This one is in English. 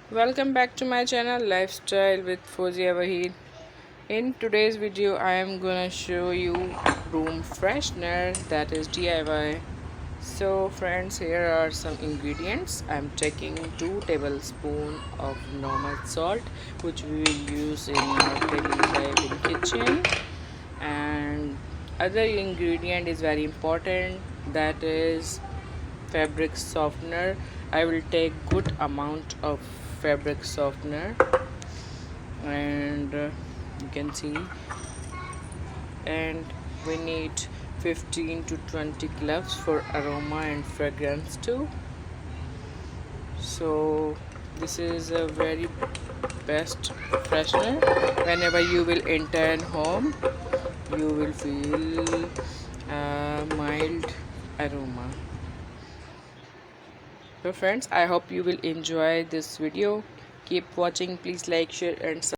Welcome back to my channel Lifestyle with Waheed. In today's video I am gonna show you room freshener, that is DIY. So friends, here are some ingredients. I'm taking 2 tablespoons of normal salt, which we will use in our daily life in kitchen. And other ingredient is very important, that is fabric softener. I will take good amount of fabric softener, and you can see, and we need 15 to 20 cloves for aroma and fragrance too. So this is a very best freshener. Whenever you will enter a home, you will feel a mild aroma. So friends, I hope you will enjoy this video. Keep watching. Please like, share and subscribe.